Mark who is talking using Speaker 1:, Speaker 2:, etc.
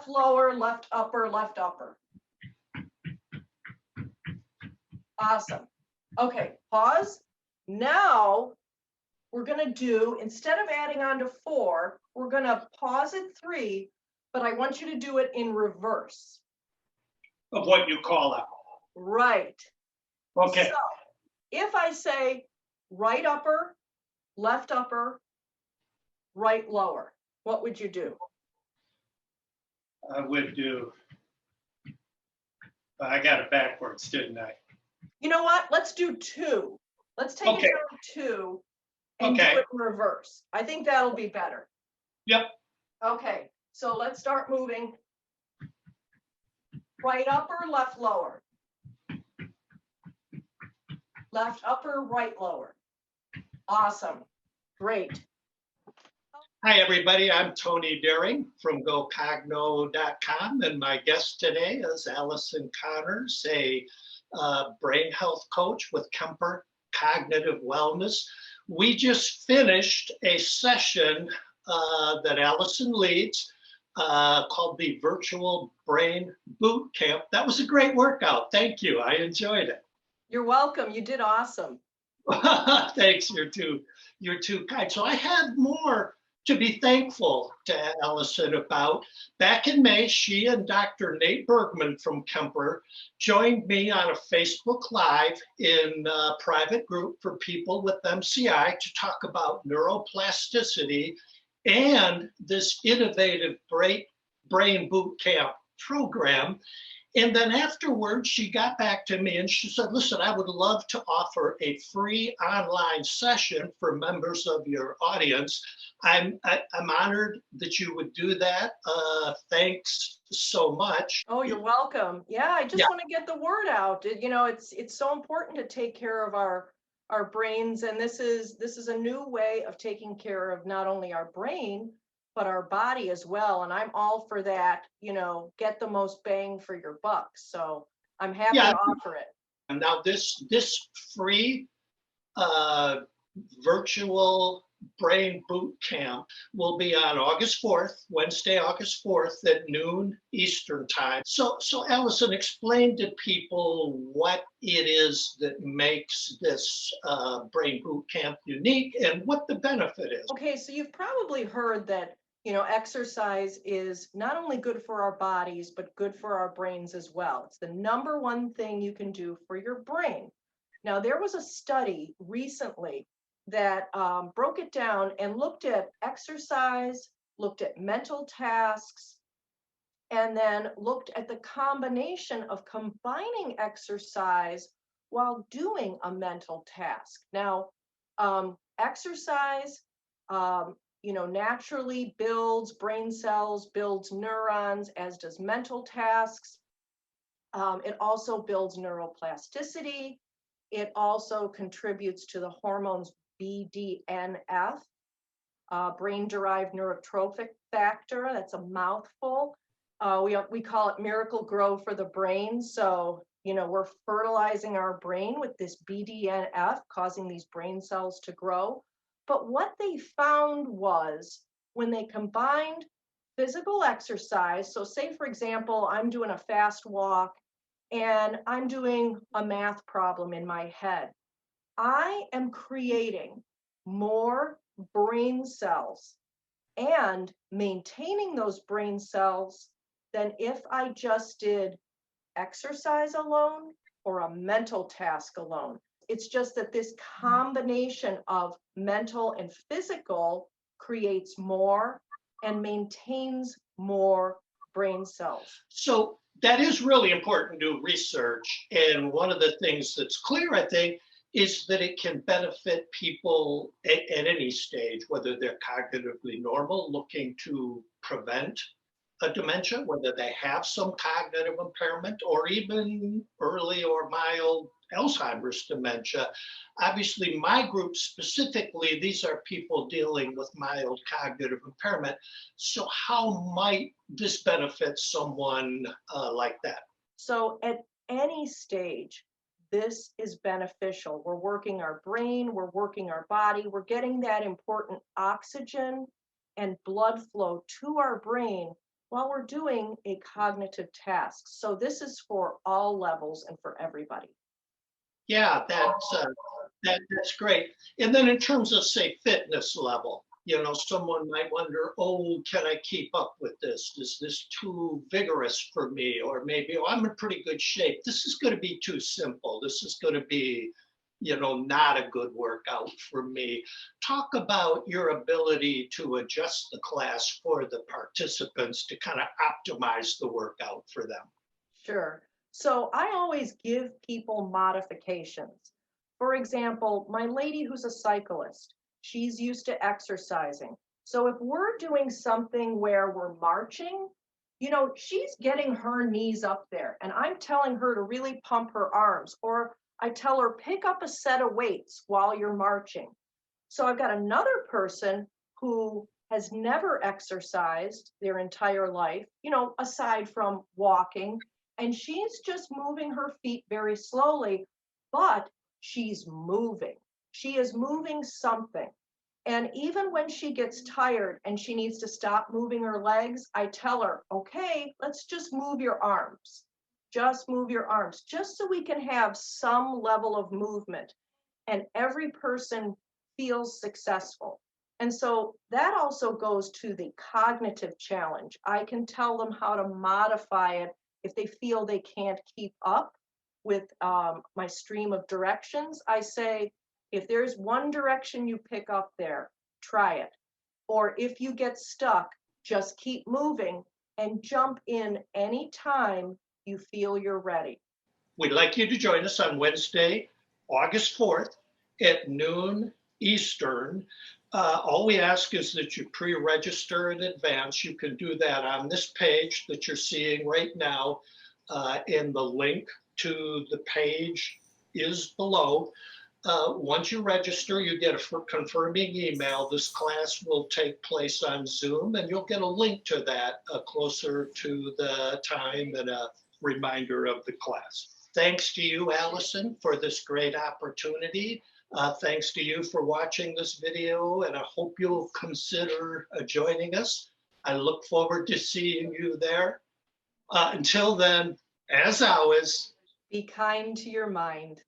Speaker 1: left lower, left upper, left upper. Awesome. Okay, pause. Now we're going to do, instead of adding on to 4, we're going to pause at 3, but I want you to do it in reverse.
Speaker 2: Of what you call out.
Speaker 1: Right.
Speaker 2: Okay.
Speaker 1: So if I say right upper, right lower, what would you do?
Speaker 2: I would do, I got it backwards, didn't I?
Speaker 1: You know what? Let's do 2. Let's take
Speaker 2: Okay.
Speaker 1: it down to 2 and do
Speaker 2: Okay.
Speaker 1: it in reverse. I think that'll be better.
Speaker 2: Yep.
Speaker 1: Okay, so let's start moving. Right upper, left lower. Left upper, right lower. Awesome. Great.
Speaker 2: Hi, everybody. I'm Tony Daring from GoCogno.com, and my guest today is Allison Connors, a brain health coach with Kemper Cognitive Wellness. We just finished a session that Allison leads called the Virtual Brain Boot Camp. That was a great workout. Thank you. I enjoyed it.
Speaker 1: You're welcome. You did awesome.
Speaker 2: Thanks. You're too kind. So I had more to be thankful to Allison about. Back in May, she and Dr. Nate Bergman from Kemper joined me on a Facebook Live in a private group for people with MCI to talk about neuroplasticity and this innovative brain boot camp program. And then afterwards, she got back to me and she said, listen, I would love to offer a free online session for members of your audience. I'm honored that you would do that. Thanks so much.
Speaker 1: Oh, you're welcome. Yeah, I just want to get the word out. You know, it's so important to take care of our brains, and this is a new way of taking care of not only our brain, but our body as well. And I'm all for that, you know, get the most bang for your buck. So I'm happy to offer it.
Speaker 2: And now this free virtual brain boot camp will be on August 4th, Wednesday, August 4th at noon Eastern time. So Allison, explain to people what it is that makes this brain boot camp unique and what the benefit is.
Speaker 1: Okay, so you've probably heard that, you know, exercise is not only good for our bodies, but good for our brains as well. It's the number one thing you can do for your brain. Now, there was a study recently that broke it down and looked at exercise, looked at mental tasks, and then looked at the combination of combining exercise while doing a mental task. Now, exercise, you know, naturally builds brain cells, builds neurons, as does mental tasks. It also builds neuroplasticity. It also contributes to the hormones BDNF, brain-derived neurotrophic factor. That's a mouthful. We call it miracle grow for the brain. So, you know, we're fertilizing our brain with this BDNF, causing these brain cells to grow. But what they found was when they combined physical exercise, so say, for example, I'm doing a fast walk and I'm doing a math problem in my head, I am creating more brain cells and maintaining those brain cells than if I just did exercise alone or a mental task alone. It's just that this combination of mental and physical creates more and maintains more brain cells.
Speaker 2: So that is really important to research. And one of the things that's clear, I think, is that it can benefit people at any stage, whether they're cognitively normal, looking to prevent a dementia, whether they have some cognitive impairment, or even early or mild Alzheimer's dementia. Obviously, my group specifically, these are people dealing with mild cognitive impairment. So how might this benefit someone like that?
Speaker 1: So at any stage, this is beneficial. We're working our brain, we're working our body, we're getting that important oxygen and blood flow to our brain while we're doing a cognitive task. So this is for all levels and for everybody.
Speaker 2: Yeah, that's great. And then in terms of, say, fitness level, someone might wonder, oh, can I keep up with this? Is this too vigorous for me? Or maybe, oh, I'm in pretty good shape. This is going to be too simple. This is going to be, not a good workout for me. Talk about your ability to adjust the class for the participants to kind of optimize the workout for them.
Speaker 1: Sure. So I always give people modifications. For example, my lady who's a cyclist, she's used to exercising. So if we're doing something where we're marching, she's getting her knees up there and I'm telling her to really pump her arms, or I tell her pick up a set of weights while you're marching. So I've got another person who has never exercised their entire life, aside from walking, and she's just moving her feet very slowly, but she's moving. She is moving something. And even when she gets tired and she needs to stop moving her legs, I tell her, okay, let's just move your arms. Just move your arms, just so we can have some level of movement. And every person feels successful. And so that also goes to the cognitive challenge. I can tell them how to modify it if they feel they can't keep up with my stream of directions. I say, if there's one direction you pick up there, try it. Or if you get stuck, just keep moving and jump in anytime you feel you're ready.
Speaker 2: We'd like you to join us on Wednesday, August 4th at noon Eastern. All we ask is that you pre-register in advance. You can do that on this page that you're seeing right now, and the link to the page is below. Once you register, you get a confirming email. This class will take place on Zoom, and you'll get a link to that closer to the time and a reminder of the class. Thanks to you, Allison, for this great opportunity. Thanks to you for watching this video, and I hope you'll consider joining us. I look forward to seeing you there. Until then, as always,
Speaker 1: Be kind to your mind.